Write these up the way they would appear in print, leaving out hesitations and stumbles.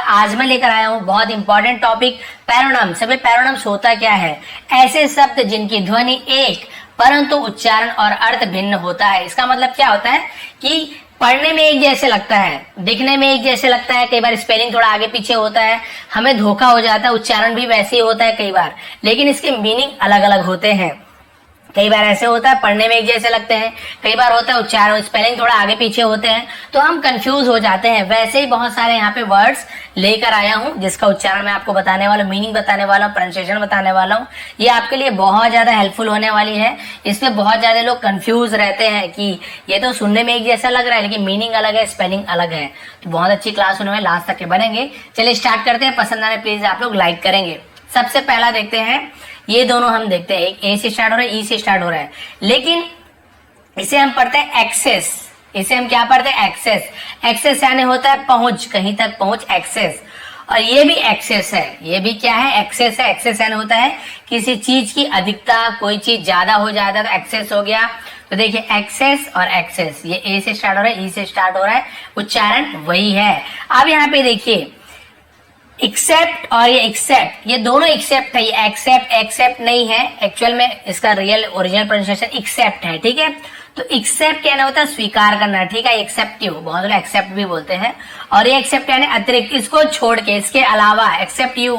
आज मैं लेकर आया हूँ बहुत इंपॉर्टेंट टॉपिक पैरोनम्स। सभी पैरोनम्स होता क्या है? ऐसे शब्द जिनकी ध्वनि एक परंतु उच्चारण और अर्थ भिन्न होता है। इसका मतलब क्या होता है कि पढ़ने में एक जैसे लगता है, दिखने में एक जैसे लगता है, कई बार स्पेलिंग थोड़ा आगे पीछे होता है, हमें धोखा हो जाता है, उच्चारण भी वैसे ही होता है कई बार, लेकिन इसके मीनिंग अलग अलग होते हैं। कई बार ऐसे होता है पढ़ने में एक जैसे लगते हैं, कई बार होता है उच्चारण स्पेलिंग थोड़ा आगे पीछे होते हैं तो हम कंफ्यूज हो जाते हैं। वैसे ही बहुत सारे यहाँ पे वर्ड्स लेकर आया हूँ जिसका उच्चारण मैं आपको बताने वाला हूँ, मीनिंग बताने वाला हूँ, प्रोनाउंसिएशन बताने वाला हूँ। ये आपके लिए बहुत ज्यादा हेल्पफुल होने वाली है। इसमें बहुत ज्यादा लोग कंफ्यूज रहते हैं कि ये तो सुनने में एक जैसा लग रहा है लेकिन मीनिंग अलग है, स्पेलिंग अलग है। तो बहुत अच्छी क्लास होने में लास्ट तक के बनेंगे। चलिए स्टार्ट करते हैं। पसंद आने प्लीज आप लोग लाइक करेंगे। सबसे पहला देखते हैं, ये दोनों हम देखते हैं, एक ए से स्टार्ट हो रहा है, ई से स्टार्ट हो रहा है, लेकिन इसे हम पढ़ते हैं एक्सेस। इसे हम क्या पढ़ते हैं? एक्सेस। एक्सेस यानी होता है पहुंच, कहीं तक पहुंच, एक्सेस। और ये भी एक्सेस है, ये भी क्या है? एक्सेस है। एक्सेस यानी होता है किसी चीज की अधिकता, कोई चीज ज्यादा हो जाता है तो एक्सेस हो गया। तो देखिए एक्सेस और एक्सेस, ये ए से स्टार्ट हो रहा है, ई से स्टार्ट हो रहा है, उच्चारण वही है। अब यहाँ पे देखिए एक्सेप्ट और ये एक्सेप्ट, ये दोनों एक्सेप्ट है। ये एक्सेप्ट एक्सेप्ट नहीं है, एक्चुअल में इसका रियल ओरिजिनल प्रोनाउंसिएशन एक्सेप्ट है। ठीक है, तो एक्सेप्ट क्या होता है? स्वीकार करना। ठीक है, एक्सेप्टिव, बहुत लोग एक्सेप्ट भी बोलते हैं। और ये एक्सेप्ट यानी अतिरिक्त, इसको छोड़ के, इसके अलावा, एक्सेप्ट यू,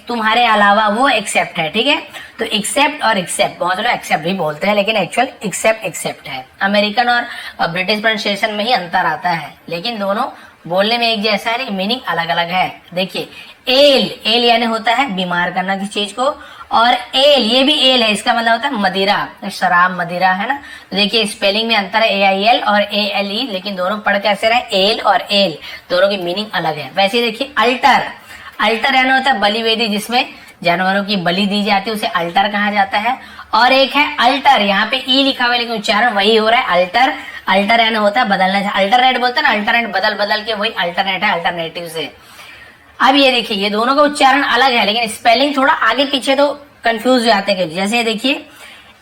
तुम्हारे अलावा, वो एक्सेप्ट है। ठीक है, तो एक्सेप्ट और एक्सेप्ट, बहुत लोग एक्सेप्ट भी बोलते हैं लेकिन एक्चुअल एक्सेप्ट एक्सेप्ट है। अमेरिकन और ब्रिटिश प्रोनाउंसिएशन में ही अंतर आता है, लेकिन दोनों बोलने में एक जैसा है, मीनिंग अलग अलग है। देखिए एल, एल यानी होता है बीमार करना किसी चीज को, और एल, ये भी एल है, इसका मतलब होता है मदिरा, शराब, मदिरा, है ना। तो देखिए स्पेलिंग में अंतर है, AIL और ALE, लेकिन दोनों पढ़ कैसे रहे? एल और एल, दोनों की मीनिंग अलग है। वैसे देखिए अल्टर, अल्टर यानी होता है बलि वेदी, जिसमें जानवरों की बलि दी जाती है, उसे अल्टर कहा जाता है। और एक है अल्टर, यहाँ पे ई लिखा हुआ है लेकिन उच्चारण वही हो रहा है, अल्टर। अल्टर यानी होता है बदलना, अल्टरनेट बोलते हैं ना, अल्टरनेट बदल बदल के, वही अल्टरनेट है, अल्टरनेटिव से। अब ये देखिए ये दोनों का उच्चारण अलग है लेकिन स्पेलिंग थोड़ा आगे पीछे तो कंफ्यूज हो जाते हैं। जैसे देखिए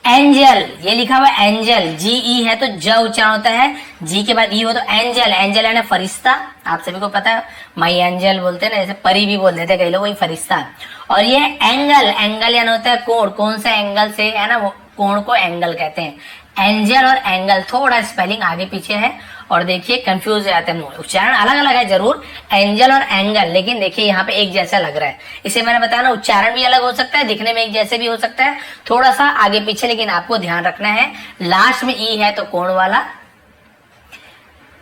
एंजल, ये लिखा हुआ है एंजल, GE है तो ज उच्चारण होता है, जी के बाद ई हो तो एंजल। एंजल यानी फरिश्ता, आप सभी को पता है, माई एंजल बोलते हैं ना, जैसे परी भी बोल देते हैं कई लोग, वही फरिश्ता। और ये एंगल, एंगल यानी होता है कोण, कौन सा एंगल से, है ना, वो कोण को एंगल कहते हैं। एंजल और एंगल थोड़ा स्पेलिंग आगे पीछे है और देखिए कंफ्यूज हो जाते हैं, उच्चारण अलग अलग है जरूर, एंजल और एंगल, लेकिन देखिए यहाँ पे एक जैसा लग रहा है। इसे मैंने बताया ना, उच्चारण भी अलग हो सकता है, दिखने में एक जैसे भी हो सकता है, थोड़ा सा आगे पीछे, लेकिन आपको ध्यान रखना है। लास्ट में ई है तो कोण वाला।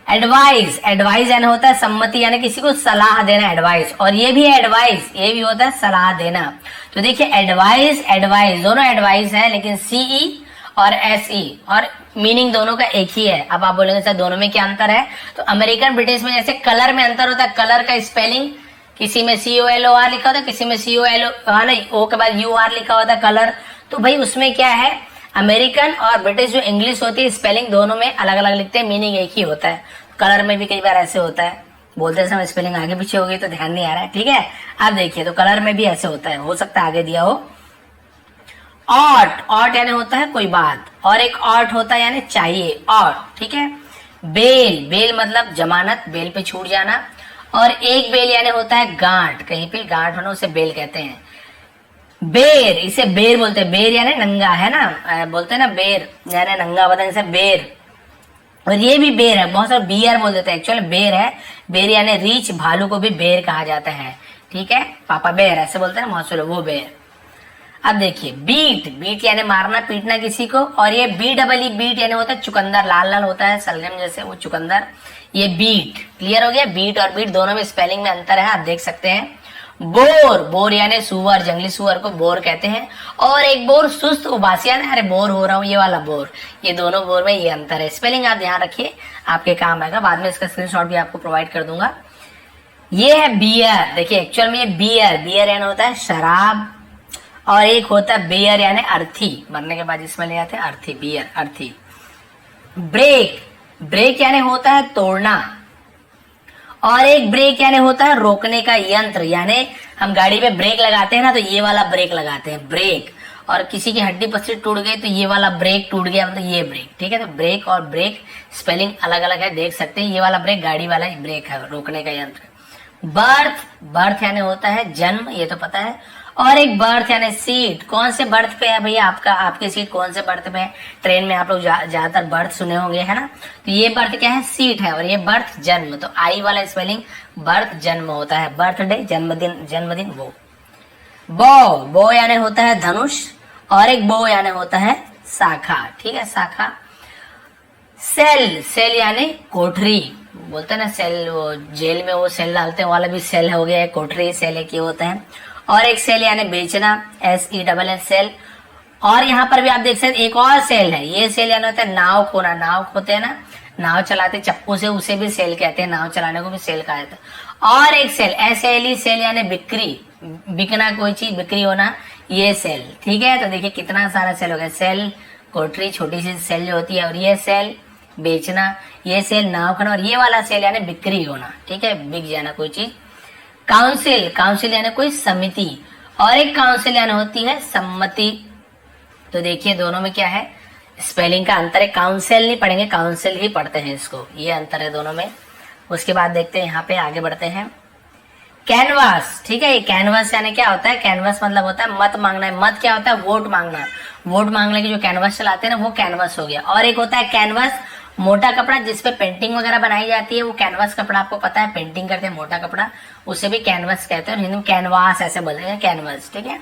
एडवाइस, एडवाइस यानी होता है सम्मति, यानी किसी को सलाह देना, एडवाइस। और ये भी है एडवाइस, ये भी होता है सलाह देना। तो देखिए एडवाइस, एडवाइस, दोनों एडवाइस है लेकिन CE और SE, और मीनिंग दोनों का एक ही है। अब आप बोलेंगे सर दोनों में क्या अंतर है? तो अमेरिकन ब्रिटिश में जैसे कलर में अंतर होता है, कलर का स्पेलिंग किसी में COLOR लिखा होता है, किसी में नहीं, O के बाद UR लिखा होता है कलर। तो भाई उसमें क्या है, अमेरिकन और ब्रिटिश जो इंग्लिश होती है, स्पेलिंग दोनों में अलग अलग लिखते हैं, मीनिंग एक ही होता है। कलर में भी कई बार ऐसे होता है, बोलते समय स्पेलिंग आगे पीछे हो गई तो ध्यान नहीं आ रहा है। ठीक है, अब देखिए तो कलर में भी ऐसे होता है, हो सकता है आगे दिया हो। ऑट, ऑट यानी होता है कोई बात, और एक ऑट होता है यानी चाहिए, ऑट। ठीक है, बेल, बेल मतलब जमानत, बेल पे छूट जाना। और एक बेल यानी होता है गांठ, कहीं पे गांठ होना, उसे बेल कहते हैं। बेर, इसे बेर बोलते हैं, बेर यानी नंगा, है ना, बोलते हैं ना बेर यानी नंगा बदन, से बेर। और ये भी बेर है, बहुत सारे बियर बोल देते हैं, एक्चुअली बेर है। बेर यानी रीछ, भालू को भी बेर कहा जाता है। ठीक है, पापा बेर ऐसे बोलते हैं बहुत सारे, वो बेर। अब देखिए बीट, बीट यानी मारना पीटना किसी को, और ये BEE, बीट यानी होता है चुकंदर, लाल लाल होता है सलगम जैसे, वो चुकंदर, ये बीट। क्लियर हो गया, बीट और बीट दोनों में स्पेलिंग में अंतर है, आप देख सकते हैं। बोर, बोर यानी सुअर, जंगली सुअर को बोर कहते हैं। और एक बोर सुस्त उबासी यानी अरे बोर हो रहा हूँ, ये वाला बोर। ये दोनों बोर में ये अंतर है, स्पेलिंग आप ध्यान रखिए, आपके काम आएगा, बाद में इसका स्क्रीनशॉट भी आपको प्रोवाइड कर दूंगा। ये है बियर, देखिए एक्चुअल में ये बियर, बियर यानी होता है शराब, और एक होता है बेयर यानी अर्थी, मरने के बाद इसमें ले आते हैं अर्थी, बियर, अर्थी। ब्रेक, ब्रेक यानी होता है तोड़ना, और एक ब्रेक यानी होता है रोकने का यंत्र, यानी हम गाड़ी पे ब्रेक लगाते हैं ना, तो ये वाला ब्रेक लगाते हैं, ब्रेक। और किसी की हड्डी पसली टूट गई तो ये वाला ब्रेक टूट गया, मतलब ये ब्रेक। ठीक है, तो ब्रेक और ब्रेक स्पेलिंग अलग अलग है, देख सकते हैं। ये वाला ब्रेक गाड़ी वाला ब्रेक है, रोकने का यंत्र। बर्थ, बर्थ यानी होता है जन्म, ये तो पता है। और एक बर्थ यानी सीट, कौन से बर्थ पे है भैया आपका, आपकी सीट कौन से बर्थ पे है। ट्रेन में आप लोग ज्यादातर बर्थ सुने होंगे, है ना। तो ये बर्थ क्या है, सीट है, और ये बर्थ जन्म। तो आई वाला स्पेलिंग बर्थ जन्म होता है, बर्थडे जन्मदिन, जन्मदिन वो। बो, बो यानी होता है धनुष, और एक बो यानी होता है शाखा, ठीक है, शाखा। सेल, सेल यानी कोठरी, बोलते हैं ना सेल, वो जेल में वो सेल डालते हैं वाला भी सेल हो गया है, कोठरी सेल एक ये होता है। और एक सेल यानी बेचना, SELL सेल। और यहाँ पर भी आप देख सकते एक और सेल है, ये सेल यानी होता है नाव खोना, नाव खोते हैं ना, नाव चलाते चप्पू से, उसे भी सेल कहते हैं, नाव चलाने को भी सेल कहा जाता है। और एक सेल SLE सेल यानी बिक्री, बिकना, कोई चीज बिक्री होना, ये सेल, ठीक है। तो देखिए कितना सारा सेल हो गया, सेल कोठरी छोटी सी सेल जो होती है, और ये सेल बेचना, ये सेल नाव खाना, और ये वाला सेल यानी बिक्री होना, ठीक है, बिक जाना कोई चीज। काउंसिल, काउंसिल यानी कोई समिति, और एक काउंसिल यानी होती है सम्मति। तो देखिए दोनों में क्या है, स्पेलिंग का अंतर है, काउंसिल नहीं पढ़ेंगे, काउंसिल ही पढ़ते हैं इसको, ये अंतर है दोनों में। उसके बाद देखते हैं, यहाँ पे आगे बढ़ते हैं। कैनवास, ठीक है, ये कैनवास यानी क्या होता है, कैनवास मतलब होता है मत मांगना है। मत क्या होता है, वोट मांगना, वोट मांगने की जो कैनवास चलाते हैं ना, वो कैनवास हो गया। और एक होता है कैनवास, मोटा कपड़ा जिसपे पेंटिंग वगैरह बनाई जाती है, वो कैनवास कपड़ा, आपको पता है पेंटिंग करते हैं मोटा कपड़ा, उसे भी कैनवास कहते हैं, और हिंदी में कैनवास ऐसे बोलते हैं, कैनवास, ठीक है।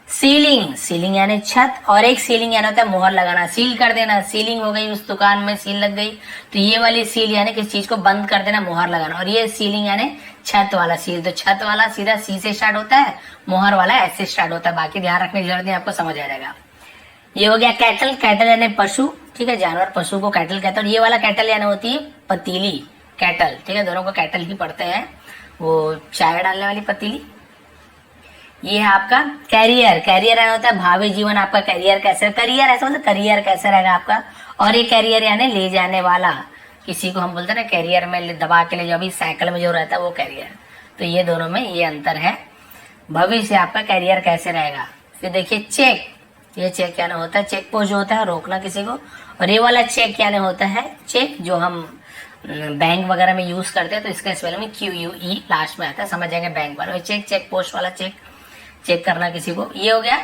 सीलिंग, सीलिंग यानी छत, और एक सीलिंग यानी होता है मोहर लगाना, सील कर देना, सीलिंग हो गई, उस दुकान में सील लग गई, तो ये वाली सील यानी किसी चीज को बंद कर देना, मोहर लगाना। और ये सीलिंग यानी छत वाला सील, तो छत वाला सीधा सी से स्टार्ट होता है, मोहर वाला एस से स्टार्ट होता है, बाकी ध्यान रखने की जरूरत नहीं, आपको समझ आ जाएगा। ये हो गया कैटल, कैटल यानी पशु, ठीक है, जानवर, पशु को कैटल कहते हैं। और ये वाला कैटल यानी होती है पतीली, कैटल, ठीक है, दोनों को कैटल ही पढ़ते हैं, वो चाय डालने वाली पतीली। ये है आपका कैरियर, कैरियर यानी होता है भावी जीवन, आपका कैरियर कैसे, करियर ऐसा मतलब करियर कैसे रहेगा आपका। और ये कैरियर यानी ले जाने वाला, किसी को हम बोलते हैं ना कैरियर में दबा के ले जाओ, अभी साइकिल में जो रहता है वो कैरियर। तो ये दोनों में ये अंतर है, भविष्य आपका कैरियर कैसे रहेगा। फिर देखिए चेक, ये चेक यानी होता है चेक पोस्ट जो होता है रोकना किसी को, और ये वाला चेक यानी होता है चेक जो हम बैंक वगैरह में यूज करते हैं, तो इसका स्पेलिंग में QUE लास्ट में आता है, समझ जाएंगे बैंक वाला। चेक, चेक पोस्ट वाला चेक, चेक करना किसी को। ये हो गया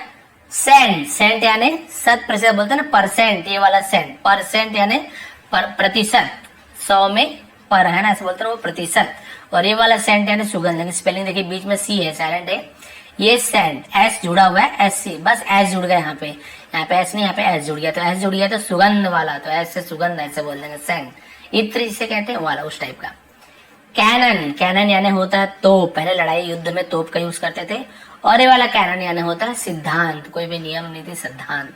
सेंट, सेंट यानी 100% बोलते हैं ना, परसेंट, ये वाला सेंट, परसेंट यानी प्रतिशत, 100 में पर है ना, ऐसे बोलते हैं वो प्रतिशत। और ये वाला सेंट यानी सुगंध, स्पेलिंग देखिए बीच में C है, साइलेंट है, ये सेंट, S जुड़ा हुआ है, SC, बस S जुड़ गया यहाँ पे S नहीं, यहाँ पे S जुड़ गया, तो S जुड़ गया तो सुगंध वाला, तो S से सुगंध ऐसे बोल देंगे, सेंट, इत्र जिसे कहते हैं वाला, उस टाइप का। कैनन, कैनन यानी होता है तोप, पहले लड़ाई युद्ध में तोप का यूज करते थे। और ये वाला कैनन यानी होता है सिद्धांत, कोई भी नियम नीति सिद्धांत।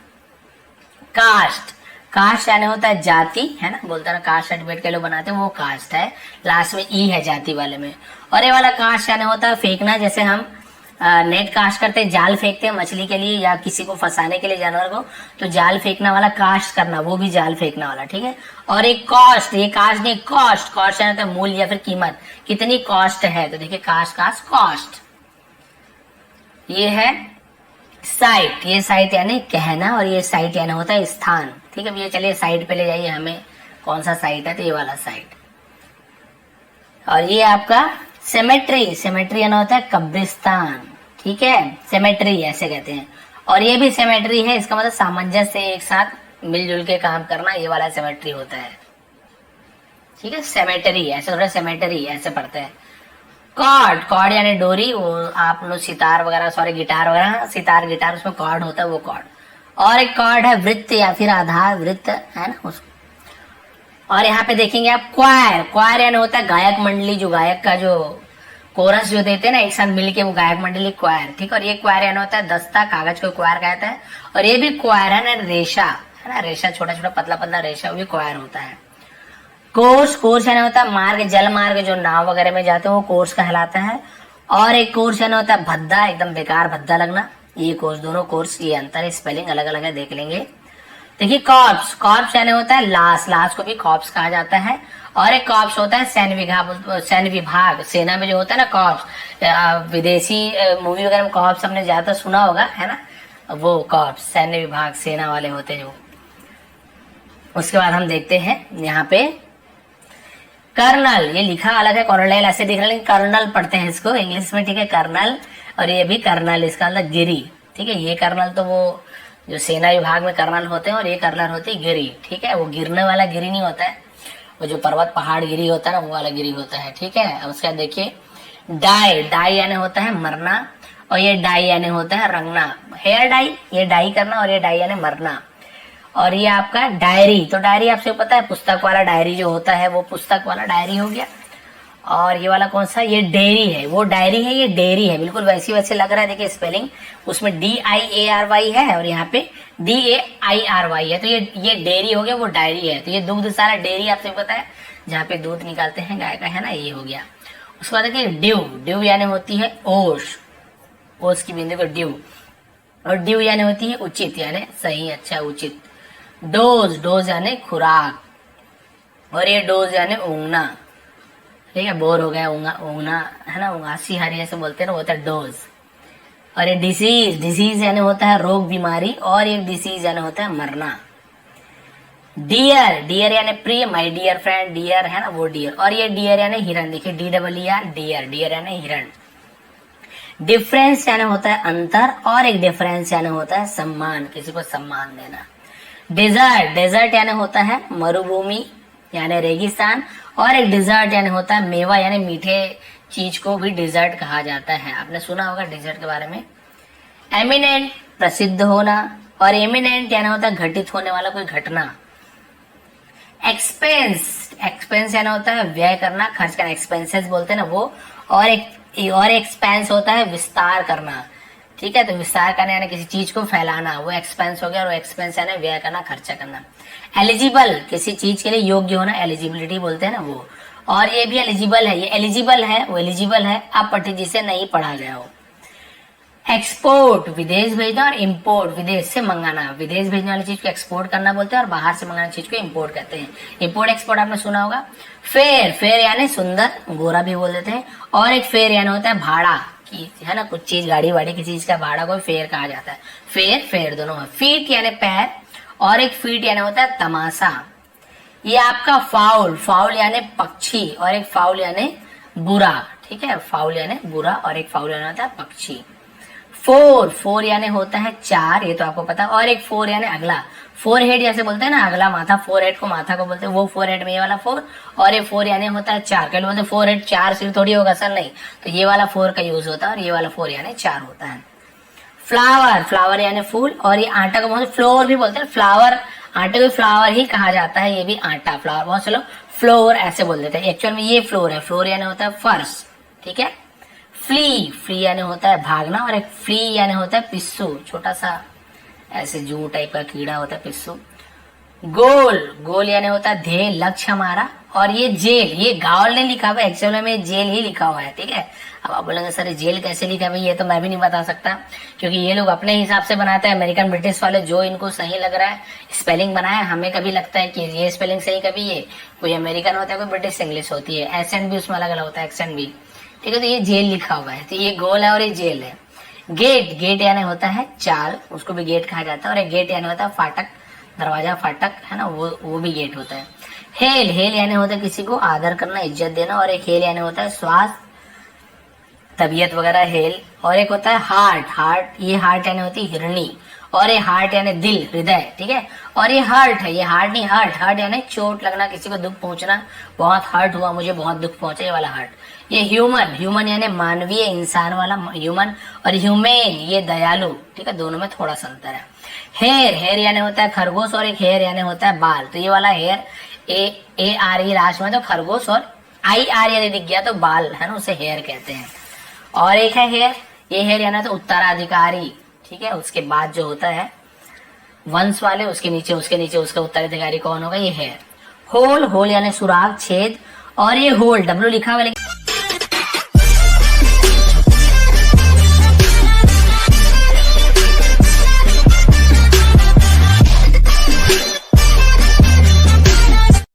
कास्ट, कास्ट यानी होता है जाति, है ना, बोलते हैं ना कास्ट सर्टिफिकेट के लोग बनाते हैं, वो कास्ट है, लास्ट में E है जाति वाले में। और ये वाला कास्ट यानी होता है फेंकना, जैसे हम नेट कास्ट करते हैं, जाल फेंकते हैं मछली के लिए या किसी को फंसाने के लिए जानवर को, तो जाल फेंकना वाला कास्ट करना, वो भी जाल फेंकना वाला, ठीक है। और एक कॉस्ट, ये कास्ट नहीं कॉस्ट, कॉस्ट यानी होता है मूल्य या फिर कीमत, कितनी कॉस्ट है, तो देखिए कास्ट, कास्ट, कॉस्ट। ये है साइट, ये साइट यानी कहना, और ये साइट यानी होता है स्थान, ठीक है। ये चलिए साइट पे ले जाइए हमें, कौन सा साइट है, तो ये वाला साइट। और ये आपका सेमेट्री, सेमेट्री यानी होता है कब्रिस्तान, ठीक है, सेमेट्री ऐसे कहते हैं। और ये भी सेमेट्री है, इसका मतलब सामंजस्य से एक साथ मिलजुल के काम करना, ये वाला सेमेट्री होता है, ठीक है, सेमेट्री ऐसे थोड़ा, सेमेट्री ऐसे पढ़ते हैं। कॉर्ड, कॉर्ड यानी डोरी, वो आप लोग सितार वगैरह, सॉरी गिटार वगैरह, सितार गिटार उसमें कॉर्ड होता है, वो कॉर्ड। और एक कॉर्ड है वृत्त या फिर आधार, वृत्त है ना उसको। और यहाँ पे देखेंगे आप क्वायर, क्वायर यानी होता है गायक मंडली, जो गायक का जो कोरस जो देते हैं ना एक साथ मिलके, वो गायक मंडली क्वायर, ठीक। और ये क्वायर यानी होता है दस्ता, कागज को क्वायर कहता है। और ये भी क्वायर है ना, रेशा है ना, रेशा छोटा छोटा पतला पतला रेशा, वो भी क्वायर होता है। कोर्स, कोर्स यानी होता है मार्ग, जल मार्ग, जो नाव वगैरह में जाते हैं वो कोर्स कहलाता है। और एक कोर्स यानी होता है भद्दा, एकदम बेकार भद्दा लगना, ये कोर्स, दोनों कोर्स ये अंतर है, स्पेलिंग अलग अलग है, देख लेंगे। देखिए कॉर्प्स, कॉर्प्स यानी होता है लाश, लाश को भी कॉर्प्स कहा जाता है। और एक कॉर्प्स होता है सैन्य विभाग, सैन्य विभाग, सेना में जो होता है ना कॉर्प्स, विदेशी मूवी वगैरह में कॉर्प्स हमने ज्यादा सुना होगा, है ना, वो कॉर्प्स सैन्य विभाग, सेना वाले होते हैं जो। उसके बाद हम देखते हैं यहाँ पे कर्नल, ये लिखा अलग है, कॉर्नेल ऐसे दिख रहा है लेकिन कर्नल पढ़ते हैं इसको इंग्लिश में, ठीक है, कर्नल। और ये भी कर्नल, इसका मतलब गिरी, ठीक है। ये कर्नल तो वो जो सेना विभाग में कर्नल होते हैं, और ये कर्नल होती है गिरी, ठीक है। वो गिरने वाला गिरी नहीं होता है, वो जो पर्वत पहाड़ गिरी होता है ना, वो वाला गिरी होता है, ठीक है। अब उसका देखिए डाई, डाई यानी होता है मरना, और ये डाई यानी होता है रंगना, हेयर डाई, ये डाई करना, और ये डाई यानी मरना। और ये आपका डायरी, तो डायरी आपसे पता है पुस्तक वाला डायरी जो होता है, वो पुस्तक वाला डायरी हो गया। और ये वाला कौन सा, ये डेयरी है, वो डायरी है, ये डेयरी है, बिल्कुल वैसे लग रहा है। देखिए स्पेलिंग उसमें DIARY है और यहाँ पे DAIRY है, तो ये डेयरी हो गया, वो डायरी है। तो ये दुग्धशाला डेयरी आपसे पता है, जहाँ पे दूध निकालते हैं गाय का, है ना, ये हो गया। उसके बाद देखिए ड्यू, ड्यू यानी होती है ओश, ओश की बिंदु को ड्यू, और ड्यू यानी होती है उचित, यानी सही, अच्छा, उचित। डोज, डोज यानी खुराक, और ये डोज यानी ऊँघना, ठीक है, बोर हो गया, ऊँघना, है ना, ऊँगासी हारी ऐसे बोलते हैं ना, वो होता है डोज। और ये डिसीज, डिसीज यानी होता है रोग बीमारी, और ये डिसीज यानी होता है मरना। डियर, डियर यानी प्रिय, माय डियर फ्रेंड, डियर है ना, वो डियर। और ये डियर यानी हिरण, देखिए DEER, डियर, डियर यानी हिरण। डिफरेंस यानी होता है अंतर, और एक डिफरेंस यानी होता है सम्मान, किसी को सम्मान देना। डेजर्ट, डेजर्ट यानी होता है मरुभूमि यानी रेगिस्तान, और एक डिजर्ट यानी होता है मेवा, यानी मीठे चीज को भी डिजर्ट कहा जाता है, आपने सुना होगा डिजर्ट के बारे में। एमिनेंट, प्रसिद्ध होना, और एमिनेंट यानी होता है घटित होने वाला कोई घटना। एक्सपेंस, एक्सपेंस यानी होता है व्यय करना, खर्च करना, एक्सपेंसेस बोलते हैं ना वो। और एक्सपेंस होता है विस्तार करना, ठीक है। तो विस्तार करना यानी किसी चीज को फैलाना, वो एक्सपेंस हो गया, और एक्सपेंस यानी व्यय करना, खर्चा करना। एलिजिबल, किसी चीज के लिए योग्य होना, एलिजिबिलिटी बोलते हैं ना वो। और ये भी एलिजिबल है, ये एलिजिबल है, वो एलिजिबल है, अब पढ़िए जिसे नहीं पढ़ा गया हो। एक्सपोर्ट, विदेश भेजना, और इम्पोर्ट, विदेश से मंगाना, विदेश भेजने वाली चीज को एक्सपोर्ट करना बोलते हैं, और बाहर से मंगाने चीज को इम्पोर्ट कहते हैं। इम्पोर्ट एक्सपोर्ट आपने सुना होगा। फेयर, फेयर यानी सुंदर, गोरा भी बोल देते हैं। और एक फेयर यानी होता है भाड़ा, की है ना, कुछ चीज गाड़ी वाड़ी की चीज का भाड़ा को फेयर कहा जाता है। फेयर, फेयर दोनों है। फीट यानी पैर, और एक फीट यानी होता है तमाशा। ये आपका फाउल, फाउल यानी पक्षी, और एक फाउल यानी बुरा, ठीक है, फाउल यानी बुरा, और एक फाउल यानी होता है पक्षी। फोर, फोर यानी होता है चार, ये तो आपको पता है। और एक फोर यानी अगला, फोर हेड जैसे बोलते हैं ना, अगला माथा, फोर हेड को माथा को बोलते हैं, वो फोर हेड में ये वाला फोर। और ये फोर यानी होता है चार, कल बोलते फोर हेड चार सिर थोड़ी होगा सर, नहीं, तो ये वाला फोर का यूज होता है, और ये वाला फोर यानी चार होता है। फ्लावर, फ्लावर यानी फूल, और ये आटा को बहुत फ्लोर भी बोलते हैं, फ्लावर, आटे को फ्लावर ही कहा जाता है, ये भी आटा, फ्लावर, बहुत से लोग फ्लोर ऐसे बोल देते हैं, एक्चुअल में ये फ्लोर है, फ्लोर यानी होता है फर्श, ठीक है। फ्ली, फ्ली यानी होता है भागना, और एक फ्ली यानी होता है पिस्सू, छोटा सा ऐसे जू टाइप का कीड़ा होता है पिस्सू। गोल, गोल यानी होता है ध्येय, लक्ष्य हमारा। और ये जेल, ये गावल नहीं लिखा हुआ है, एक्चुअल में जेल ही लिखा हुआ है, ठीक है। अब आप बोलेंगे सर जेल कैसे लिखा है, ये तो मैं भी नहीं बता सकता, क्योंकि ये लोग अपने हिसाब से बनाते हैं, अमेरिकन ब्रिटिश वाले, जो इनको सही लग रहा है स्पेलिंग बनाया। हमें कभी लगता है कि ये स्पेलिंग सही, कभी ये, कोई अमेरिकन होता है, कोई ब्रिटिश इंग्लिश होती है, एसेंट भी उसमें अलग अलग होता है, एक्सेंट भी, ठीक है। तो ये जेल लिखा हुआ है, तो ये गोल है और ये जेल है। गेट, गेट यानी होता है चाल, उसको भी गेट कहा जाता है। और एक गेट यानी होता है फाटक, दरवाजा, फाटक, है ना, वो भी गेट होता है। हेल, हेल यानी होता है किसी को आदर करना, इज्जत देना। और एक हेल यानी होता है स्वास्थ्य, तबीयत वगैरह, हेल। और एक होता है हार्ट, हार्ट, ये हार्ट यानी होती है हिरणी। और ये हार्ट यानी दिल, हृदय, ठीक है। और ये हर्ट है, ये हार्ट नहीं, हर्ट, हर्ट यानी चोट लगना, किसी को दुख पहुंचना, बहुत हर्ट हुआ, मुझे बहुत दुख पहुंचा, ये वाला हर्ट। ये ह्यूमन, ह्यूमन यानी मानवीय, इंसान वाला ह्यूमन। और ह्यूमेन ये दयालु, ठीक है, दोनों में थोड़ा सा अंतर है। हेयर, हेयर यानी होता है खरगोश, और एक हेयर यानी होता है बाल। तो ये वाला हेयर AR लास्ट में तो खरगोश, और IR यदि दिख गया तो बाल, है ना, उसे हेयर कहते हैं। और एक है हेयर, ये हेयर यानी तो उत्तराधिकारी, ठीक है, उसके बाद जो होता है वंश वाले, उसके नीचे उसका उत्तराधिकारी कौन होगा, ये हेयर। होल, होल यानी सुराग, छेद। और ये होल, W लिखा हुआ,